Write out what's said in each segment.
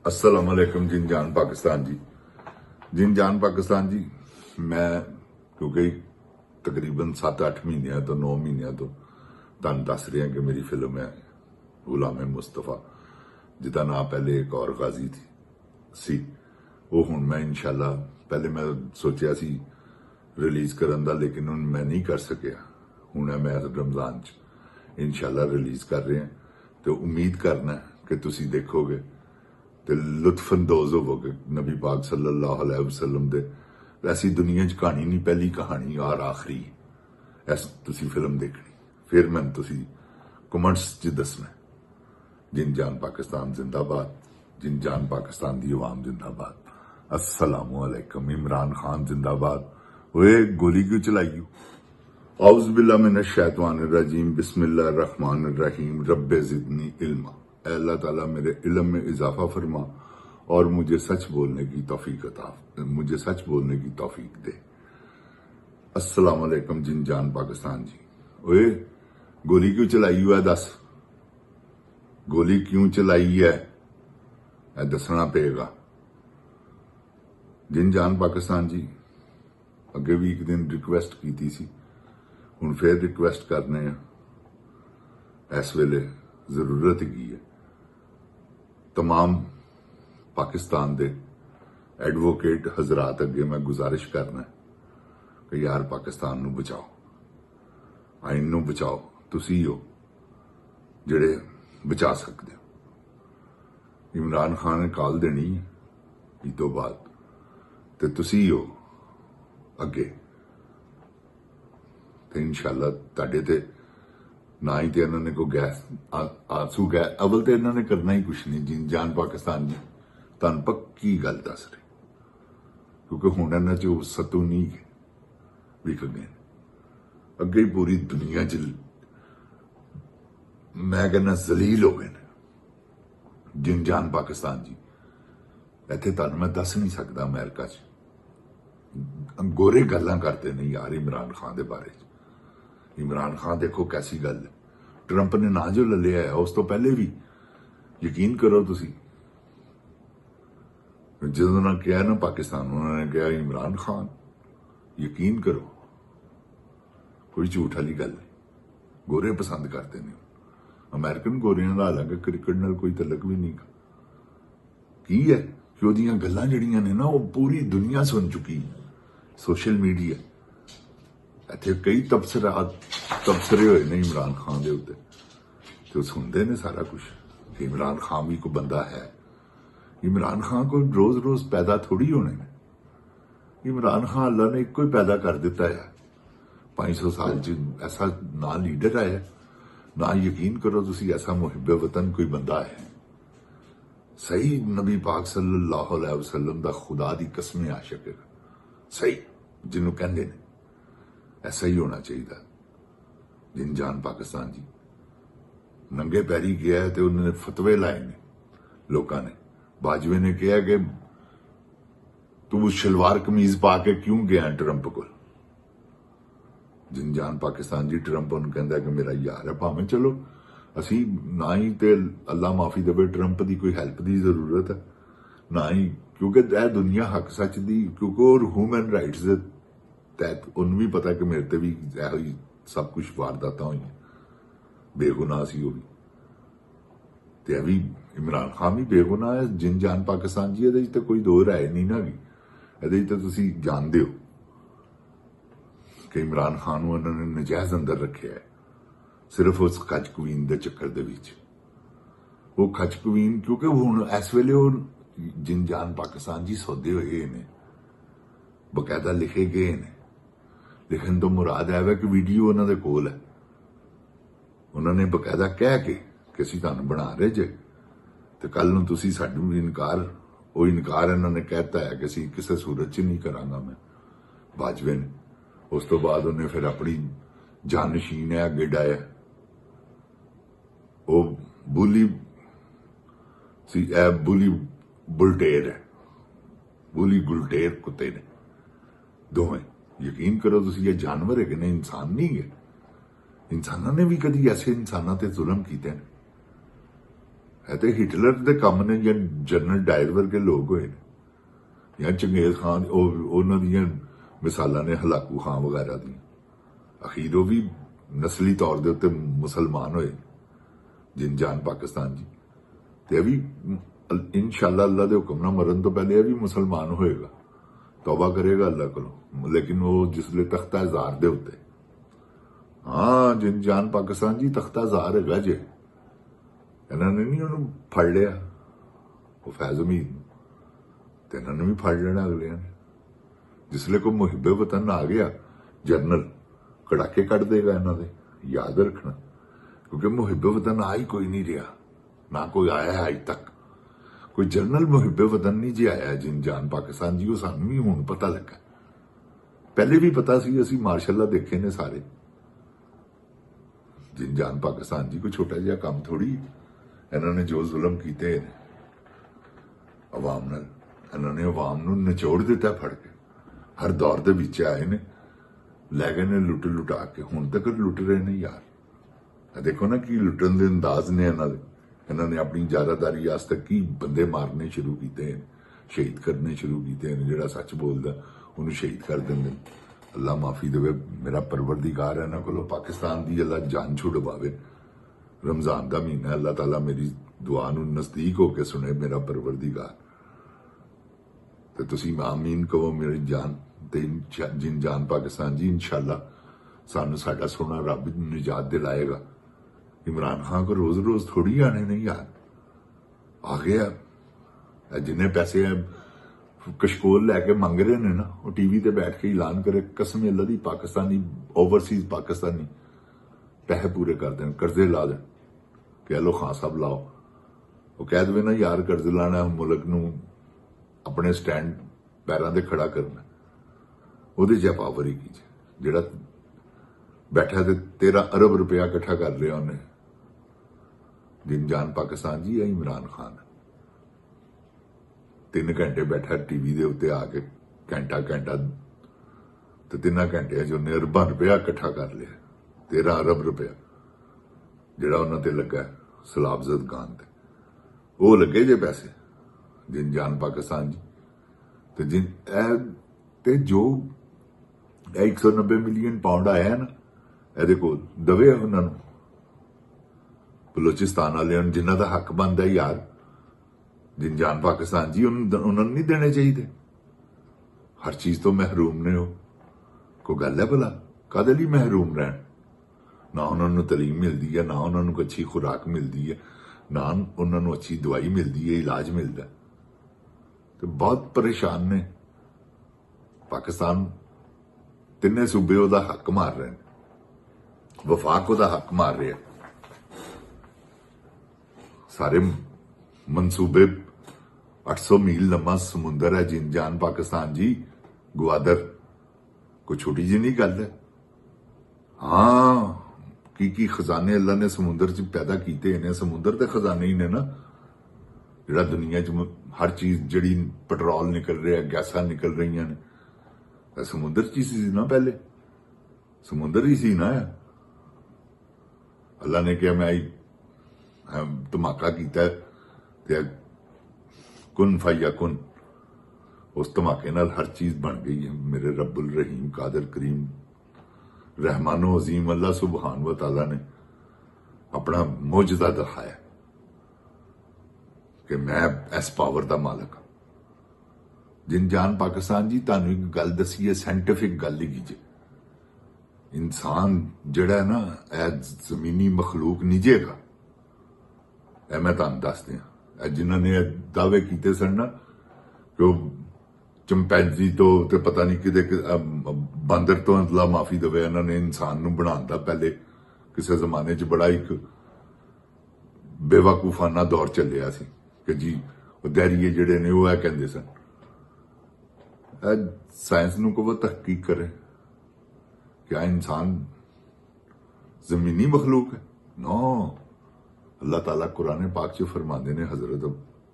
अस्सलाम वालेकुम जिन जान पाकिस्तान जी। जिन जान पाकिस्तान जी, मैं क्योंकि तकरीबन 7-8 महीनों तो 9 महीनों तो तुहानू दस रहा कि मेरी फिल्म है गुलाम मुस्तफा, जिदा ना पहले एक और गाजी थी सी वो हुण मैं इंशाल्लाह पहले मैं सोचा सी रिलीज करन दा, लेकिन हुण मैं नहीं कर सकिया। हुण मैं रमजान च इंशाल्लाह रिलीज कर रहे हैं तो उम्मीद करना कि तुसी देखोगे तो लुत्फअंदोज होवोगे नबी पाक सल्लल्लाहु अलैहि वसल्लम दे। ऐसी दुनिया च कहानी नहीं, पहली कहानी और आखिरी ऐस तुसी फिल्म देखनी, फिर मैं तुसी कमेंट्स च दसना। जिन जान पाकिस्तान जिंदाबाद, जिन जान पाकिस्तान दी अवाम जिंदाबाद। अस्सलामु अलैकुम। इमरान खान जिंदाबाद। ओए गोली क्यों चलाई? औज़ बिल्लाह मिनश शैतानिर रजीम, बिस्मिल्लाहिर रहमानिर रहीम, रब्बे ज़िदनी इल्मा। ऐ अल्लाह ताला मेरे इल्म में इजाफा फरमा और मुझे सच बोलने की तौफीक अता, मुझे सच बोलने की तौफीक दे। अस्सलाम वालेकुम जिन जान पाकिस्तान जी। ओए गोली क्यों चलाई है? दस गोली क्यों चलाई है? दसना पेगा। जिन जान पाकिस्तान जी, अगे भी एक दिन रिक्वेस्ट की थी सी, हुण फिर रिक्वेस्ट करने इस वेले जरूरत की है। तमाम पाकिस्तान दे एडवोकेट हजरात अगे मैं गुजारिश करना कि यार पाकिस्तान नू बचाओ, आइन नू बचाओ। तुसी हो जिहड़े बचा सकते हो। इमरान खान ने कॉल देनी है ईद तो बाद, तो तुसी हो अगे, तो इंशाल्लाह तुहाडे ते ना ही तो इन्होंने कोई गैस आंसू गैस अवल तो इन्होंने करना ही कुछ नहीं। जिन जान पाकिस्तान जी तुहानू पक्की गल दस रहे, क्योंकि हुण इन्हां च सतू नहीं विक गए। अगे ही पूरी दुनिया च मैं कहना जलील हो गए। जिन जान पाकिस्तान जी इत्थे तुहानू मैं दस नहीं सकता। अमेरिका च गोरे गल्लां करते नहीं यार इमरान खान के बारे च। इमरान खान देखो कैसी गल है, ट्रंप ने ना जो लिया है उस तो पहले भी यकीन करो तुसी, जो ना कहा ना पाकिस्तान, उन्होंने कहा इमरान खान, यकीन करो कोई झूठ वाली गल नहीं। गोरे पसंद करते नहीं अमेरिकन गोरियां का, हालांकि क्रिकेट नाल कोई तलक भी नहीं की है कि ओदियां गल्लां जिहड़ियां ने ना वो पूरी दुनिया सुन चुकी है। सोशल मीडिया इत्थे कई तबसरे होए ने इमरान खान के उत्ते, तो सुनते ने सारा कुछ कि इमरान खान भी कोई बंदा है। इमरान खान को रोज रोज पैदा थोड़ी होने ने। इमरान खान अल्लाह ने एक ही पैदा कर दिता है 500 साल च, ऐसा ना लीडर आया ना, यकीन करो तुसी ऐसा मुहिब वतन कोई बंदा है। सही नबी पाक सल्लल्लाहु अलैहि वसल्लम दा खुदा दी कसम आशिक है, सही जिन्हों कहते हैं ऐसा ही होना चाहिए। जिन जान पाकिस्तान जी नंगे पैरी गया है तो उन्होंने फतवे लाए ने लोगों ने। बाजवे ने कहा कि तू शलवार कमीज पा के क्यों गया ट्रंप को? जिन जान पाकिस्तान जी ट्रंप उन्होंने कहता कि मेरा यार है, भावें चलो असी ना ही तो अल्लाह माफी देवे ट्रंप की कोई हैल्प की जरूरत है ना ही, क्योंकि यह दुनिया हक सच दी, क्योंकि और ह्यूमन राइट्स के तहत उन्हें भी पता कि मेरे ते भी यही सब कुछ वारदात हुई, बेगुनाह सी वो भी, तो भी इमरान खान भी बेगुनाह है। जिन जान पाकिस्तान जी ये तो कोई दो राय नहीं ना गी, ये तो तुसी जानते हो कि इमरान खान उन्होंने नजायज अंदर रखे है सिर्फ उस खच क्वीन के चक्कर दे विच। वो खच क्वीन क्योंकि हुण इस वेले वो जिन जान पाकिस्तान जी सौदे हुए ने, बकायदा लिखे गए ने। लिखन तो मुराद है कि वीडियो उन्होंने कोल है, उन्होंने बकायदा कह के कि असीं तुहानूं बना रहे जे, तो कल नूं तुसीं साडू इनकार, वो इनकार इन्होंने कहता है कि असीं किसी सूरत च नहीं करांगा मैं, बाजवे ने। उस तो बाद उन्हें फिर अपनी जानशीन है अगे डाया, वो बुली बुली बुलटेर है, बुली गुलटेर कुत्ते ने दोवें। यकीन करो तुसी ये जानवर है कि नहीं, इंसान नहीं है। इंसानों ने भी कभी ऐसे इंसानों ते जुल्म किए हैं? है तो हिटलर के काम ने या जनरल डायर वर्गे लोग होए ने या चंगेज खान उन्होंने मिसालां ने हलाकू खान वगैरह दी अखीर वो भी नस्ली तौर के उत्ते मुसलमान होए जिन जान पाकिस्तान जी ते भी इंशाअल्लाह अल्लाह के हुक्म नाल मरन तो पहले भी मुसलमान होएगा तौबा करेगा अल्लाह को लेकिन वो जिसले तख्ता जार दे उत्ते हाँ जिन जान पाकिस्तान जी तख्ता जार हैगा जे इन्होंने नहीं उन्होंने फड़ लिया वो फैज अमीर तो इन्होंने भी फड़ लेना अगले ने जिसले कोई मुहिबे वतन आ गया जनरल कड़ाके कट देगा इन्होंने याद रखना क्योंकि मुहिबे वतन आ ही कोई नहीं रहा ना कोई आया है अज तक कोई जनरल मुहिबे वतन नहीं जी आया जिन जान पाकिस्तान जी वो सानू भी हुण पता लगा पहले भी पता सी असी मार्शल्ला देखे ने सारे जिन जान पाकिस्तान जी कोई छोटा जिहा काम थोड़ी इन्होंने जो जुल्म किए अवाम नाल इन्होंने अवाम नूं निचोड़ दिता फड़ के हर दौर दे विच आए ने लै गए ने लुट लुटा के हुण तक लुट रहे ने यार देखो ना कि लुटन दे अंदाज ने इन्होंने अपनी जारादारी आस्ते की बंदे मारने शुरू किए शहीद करने शुरू किए जिहड़ा सच बोलदा उन्होंने शहीद कर देंगे अल्लाह माफी देवे मेरा परवरदिगार है इन्हों को पाकिस्तान की अल्लाह जान छुड़वावे रमजान का महीना अल्लाह ताला मेरी दुआ नूं नजदीक होके सुने मेरा परवरदिगार तो तुसी आमीन कहो मेरी जान ते जिन जान पाकिस्तान जी इंशाअल्लाह सानू साडा सोना रब निजात दिलाएगा इमरान खान को रोज रोज थोड़ी आने नहीं यार आ गया जिन्हें पैसे कशकोल लैके मंग रहे ने ना वो टीवी ते बैठ के ऐलान करे कसम अल्लाह दी पाकिस्तानी ओवरसीज पाकिस्तानी पैसे पूरे कर दें कर्जे ला दें कह लो खान साहब लाओ वो कह दे ना यार कर्ज लाना मुल्क नूं अपने स्टैंड पैरों ते खड़ा करना ਉਹਦੇ ਚ ਪਾਵਰੀ कीजिए ਜਿਹੜਾ बैठा ते 13 अरब रुपया इकट्ठा कर लिया उन्हें जिन जान पाकिस्तान जी या इमरान खान 3 घंटे बैठा टीवी के उत्ते आके घंटा तो 3 घंटे उन्हें अरबा रुपया इकट्ठा कर लिया 13 अरब रुपया जिहड़ा उन्होंने लगा सलाबजद खान ते वो लगे जे पैसे जिन जान पाकिस्तान जी ते जो 190 मिलियन पाउंड आया है ना ਇਹਦੇ ਕੋਲ ਦਵੇ ਉਹਨਾਂ ਨੂੰ ਬਲੋਚਿਸਤਾਨ ਵਾਲਿਆਂ ਨੂੰ ਜਿਨ੍ਹਾਂ ਦਾ ਹੱਕ ਬਣਦਾ ਯਾਰ ਜਿਨ ਜਾਨ ਪਾਕਿस्तान जी ਉਹਨਾਂ ਨੂੰ ਨਹੀਂ ਦੇਣੇ ਚਾਹੀਦੇ ਹਰ ਚੀਜ਼ ਤੋਂ ਮਹਿਰੂਮ ਨੇ ਉਹ ਕੋਈ ਗੱਲ ਹੈ ਭਲਾ ਕਾਹਦੇ ਲਈ ਮਹਿਰੂਮ ਰਹਿਣ ਨਾ ਉਹਨਾਂ ਨੂੰ ਤਾਲੀਮ ਮਿਲਦੀ ਹੈ ਨਾ ਉਹਨਾਂ ਨੂੰ ਅੱਛੀ ਖੁਰਾਕ ਮਿਲਦੀ ਹੈ ਨਾ ਉਹਨਾਂ ਨੂੰ ਅੱਛੀ ਦਵਾਈ ਮਿਲਦੀ ਹੈ ਇਲਾਜ ਮਿਲਦਾ ਤੇ ਬਹੁਤ ਪਰੇਸ਼ਾਨ ਨੇ ਪਾਕਿस्तान ਤਿੰਨੇ ਸੂਬੇ ਉਹਦਾ ਹੱਕ ਮਾਰ ਰਹੇ ਨੇ वफाक का हक मार रहे सारे मंसूबे 800 मील लंबा समुंदर है जिन जान पाकिस्तान जी ग्वादर कोई छोटी जी नहीं गल है हाँ की खजाने अल्लाह ने समुंदर च पैदा किए ने समुंदर के खजाने ही ने ना जिहड़ा दुनिया च हर चीज जिहड़ी पेट्रोल निकल रहा गैसा निकल रही ने समुंदर च ही सी ना पहले समुंदर ही सी ना अल्लाह ने कहा मैं धमाका किया कुन फाया कुन उस धमाके नाल हर चीज बन गई है मेरे रब्बुल रहीम कादर करीम रहमानो अजीम अल्लाह सुबहान व तआला ने अपना मौजदा दिखाया कि मैं इस पावर का मालिक जिन जान पाकिस्तान जी तुहानू एक गल दसी है साइंटिफिक गल ही कीजिए इंसान जड़ा ना जमीनी मखलूक नहीं जेगा मैं तुहानू दस दियां जिन्होंने दावे किए सन ना कि चंपैंजी तो पता नहीं कि बंदर तो अल्लाह माफी देवे इन्होंने इंसान नूं बनाउण दा पहले किसी जमाने च बड़ा एक बेवकूफाना दौर चलिया सी कि जी दैरिये जिहड़े ने वो कहंदे सन साइंस नूं को तहकीक करे क्या इंसान जमीनी मखलूक है नो अल्लाह ताला कुरान पाक च फरमाते ने हजरत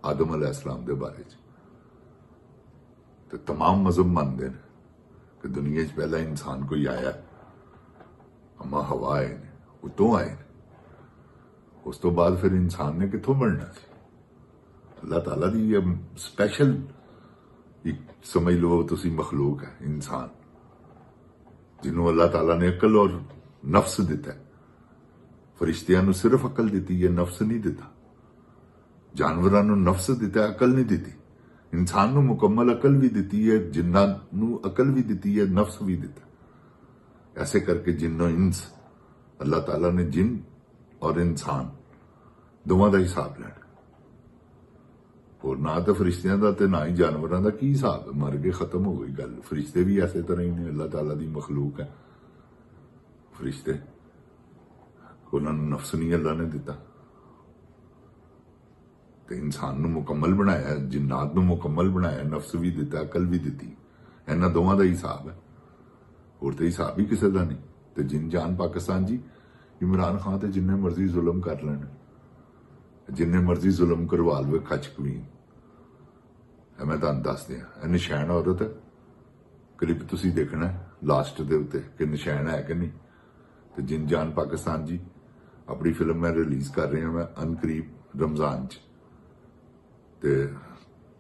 आदम अलैहिस्सलाम के बारे तो तमाम मजहब मानते हैं कि दुनिया च पहला इंसान कोई आया अम्मा हवा आए ने उतों आए ने उस तो बाद फिर इंसान ने कितों बनना सी अल्लाह ताला दी स्पैशल एक समझ लो तुसी मखलूक है इंसान जिन्हों अल्लाह ताला ने अकल और नफ्स दिता है। फरिश्तियां नूं सिर्फ अकल दी है, नफ्स नहीं दिता। जानवरां नूं नफ्स दिता है, अकल नहीं दी। इंसान नूं मुकम्मल अकल भी दी है, जिन्नां नूं अकल भी दी है, नफ्स भी दिता। ऐसे करके जिन्नो इंस अल्लाह ताला ने जिन और इंसान दोवां दा हिसाब लेना। और ना तो फरिश्तियां दा ते ना ही जानवरां दा की हिसाब, मर गए खत्म हो गई गल। फरिश्ते भी ऐसे तरह ही ने, अल्लाह ताला दी मखलूक है। फरिश्ते उन्होंने नफ्स नहीं अल्लाह ने दिता, तो इंसान नूं मुकम्मल बनाया, जिन्नात नूं मुकम्मल बनाया, नफ्स भी दिता, अकल भी दी। इन्हां दोवां दा हिसाब है, और तो हिसाब ही किसी का नहीं। तो जिन जान पाकिस्तान जी, इमरान खान तो जिन्ने मर्जी जुल्म कर लेने, जिन्ने मर्जी जुल्म करवा लवे खच कवीन। मैं तुहानूं दस दियां, निशान औरत है, क्लिप तुसीं देखना लास्ट दे उत्ते कि निशान है कि नहीं। तो जिन जान पाकिस्तान जी अपनी फिल्म मैं रिलीज कर रही हूं, मैं अनकरीब रमजान च, ते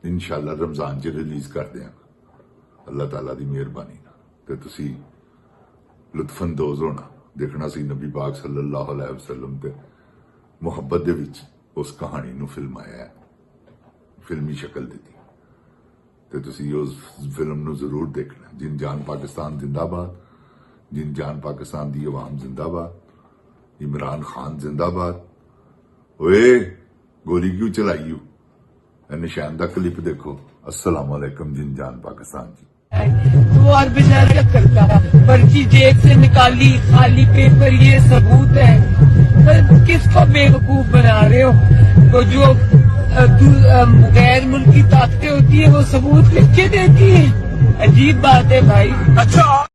इंशाअल्लाह रमजान च रिलीज कर देंगे अल्लाह ताला दी मेहरबानी नाल। ते तुसीं लुत्फअंदोज होना, देखना सी नबी पाक सल्लल्लाहु अलैहि वसल्लम ते मुहब्बत दे विच उस कहानी नूं फिल्माया है, फिल्मी शक्ल दी। ते तुसीं उस फिल्म नूं जरूर देखना। जिन जान पाकिस्तान जिंदाबाद, जिन जान पाकिस्तान दी अवाम जिंदाबाद, इमरान खान जिंदाबाद। ओए गोली क्यों चलाई हो? निशान दा क्लिप देखो। अस्सलाम वालेकुम जिन जान पाकिस्तान जी। वो और बेचारा क्या करता, पर्ची जेब से निकाली, खाली पेपर, ये सबूत है। पर किसको बेवकूफ बना रहे हो? तो जो गैर मुल्की ताकतें होती है वो सबूत लिख के देती है। अजीब बात है भाई। अच्छा।